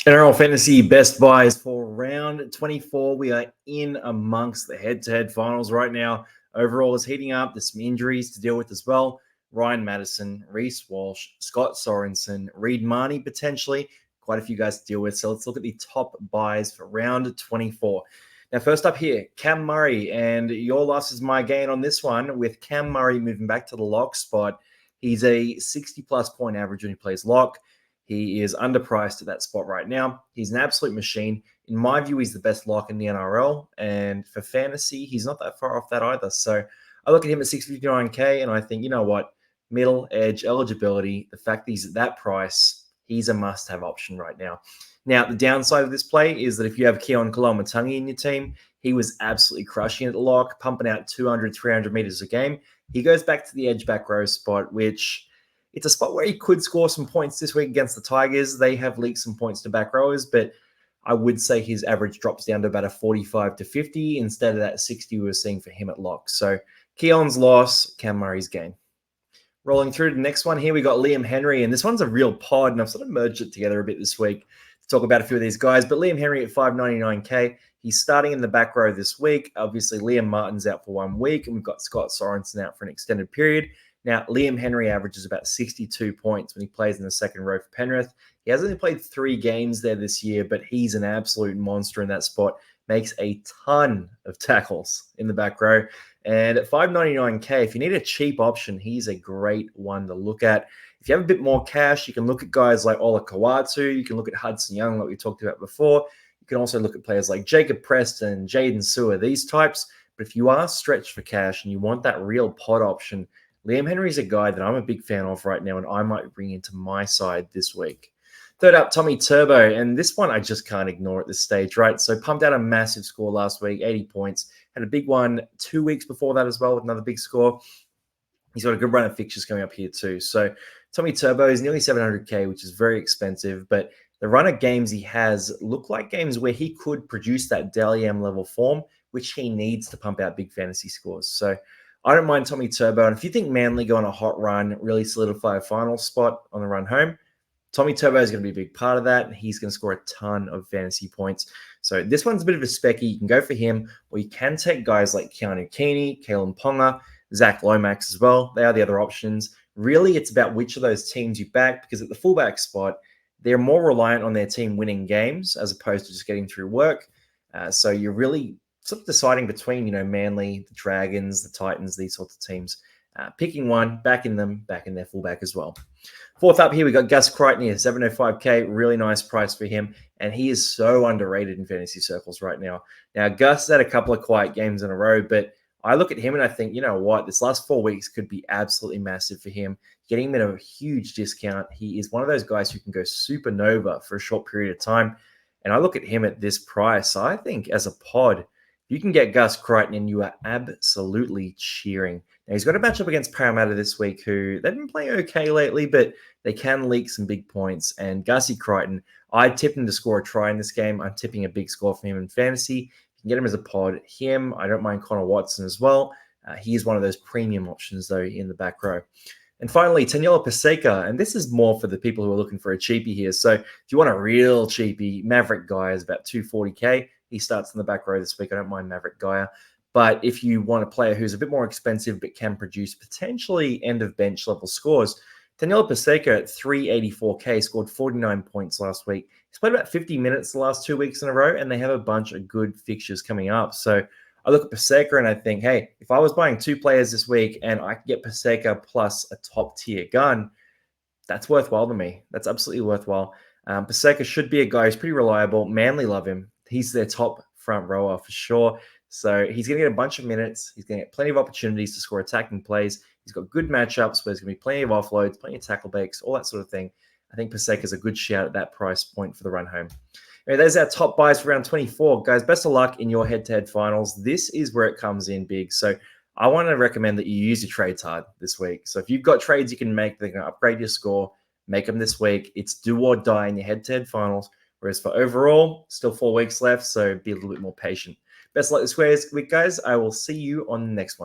NRL Fantasy best buys for round 24. We are in amongst the head-to-head finals right now. Overall is heating up. There's some injuries to deal with as well. Ryan Madison, Reece Walsh, Scott Sorensen, Reed Marnie potentially. Quite a few guys to deal with. So let's look at the top buys for round 24. Now, first up here, Cam Murray. And your loss is my gain on this one with Cam Murray moving back to the lock spot. He's a 60-plus point average when he plays lock. He is underpriced at that spot right now. He's an absolute machine. In my view, he's the best lock in the NRL. And for fantasy, he's not that far off that either. So I look at him at 659K and I think, you know what? Middle edge eligibility, the fact that he's at that price, he's a must-have option right now. Now, the downside of this play is that if you have Keon Kalamatangi in your team, he was absolutely crushing at the lock, pumping out 200, 300 meters a game. He goes back to the edge back row spot, which it's a spot where he could score some points this week against the Tigers. They have leaked some points to back rowers, but I would say his average drops down to about a 45 to 50 instead of that 60 we were seeing for him at lock. So Keon's loss, Cam Murray's gain. Rolling through to the next one here, we got Liam Henry, and this one's a real pod, and I've sort of merged it together a bit this week to talk about a few of these guys. But Liam Henry at 599K, he's starting in the back row this week. Obviously, Liam Martin's out for 1 week, and we've got Scott Sorensen out for an extended period. Now, Liam Henry averages about 62 points when he plays in the second row for Penrith. He has only played 3 games there this year, but he's an absolute monster in that spot. Makes a ton of tackles in the back row. And at 599K, if you need a cheap option, he's a great one to look at. If you have a bit more cash, you can look at guys like Ola Kawatu. You can look at Hudson Young, like we talked about before. You can also look at players like Jacob Preston, Jaden Sewer, these types. But if you are stretched for cash and you want that real pod option, Liam Henry's a guy that I'm a big fan of right now, and I might bring into my side this week. Third up, Tommy Turbo, and this one I just can't ignore at this stage, right? So pumped out a massive score last week, 80 points. Had a big one 2 weeks before that as well with another big score. He's got a good run of fixtures coming up here too. So Tommy Turbo is nearly 700K, which is very expensive, but the run of games he has look like games where he could produce that Dally M level form, which he needs to pump out big fantasy scores. So I don't mind Tommy Turbo. And if you think Manly go on a hot run, really solidify a final spot on the run home, Tommy Turbo is going to be a big part of that. And he's going to score a ton of fantasy points. So this one's a bit of a specky. You can go for him, or you can take guys like Keanu Keeney, Kalen Ponga, Zach Lomax as well. They are the other options. Really, it's about which of those teams you back, because at the fullback spot, they're more reliant on their team winning games as opposed to just getting through work. So you're really sort of deciding between, Manly, the Dragons, the Titans, these sorts of teams. Picking one, backing their fullback as well. Fourth up here, we got Gus Crichton here, 705K, really nice price for him. And he is so underrated in fantasy circles right now. Now, Gus had a couple of quiet games in a row, but I look at him and I think, you know what, this last 4 weeks could be absolutely massive for him. Getting him at a huge discount. He is one of those guys who can go supernova for a short period of time. And I look at him at this price, I think as a pod, you can get Gus Crichton and you are absolutely cheering. Now, he's got a matchup against Parramatta this week, who they've been playing okay lately, but they can leak some big points. And Gussie Crichton, I'd tip him to score a try in this game. I'm tipping a big score for him in fantasy. You can get him as a pod. Him, I don't mind Connor Watson as well. He is one of those premium options, though, in the back row. And finally, Taniela Paseka, and this is more for the people who are looking for a cheapie here. So if you want a real cheapie, Maverick Guy is about 240K. He starts in the back row this week. I don't mind Maverick Gaia. But if you want a player who's a bit more expensive but can produce potentially end-of-bench level scores, Taniela Paseka at 384K scored 49 points last week. He's played about 50 minutes the last 2 weeks in a row, and they have a bunch of good fixtures coming up. So I look at Paseka and I think, hey, if I was buying 2 players this week and I could get Paseka plus a top-tier gun, that's worthwhile to me. That's absolutely worthwhile. Paseka should be a guy who's pretty reliable. Manly love him. He's their top front rower for sure. So he's going to get a bunch of minutes. He's going to get plenty of opportunities to score attacking plays. He's got good matchups where there's going to be plenty of offloads, plenty of tackle breaks, all that sort of thing. I think Paseka is a good shout at that price point for the run home. Anyway, there's our top buys for round 24. Guys, best of luck in your head-to-head finals. This is where it comes in big. So I want to recommend that you use your trades hard this week. So if you've got trades you can make, they're going to upgrade your score, make them this week. It's do or die in your head-to-head finals. Whereas for overall, still 4 weeks left, so be a little bit more patient. Best of luck this week, guys. I will see you on the next one.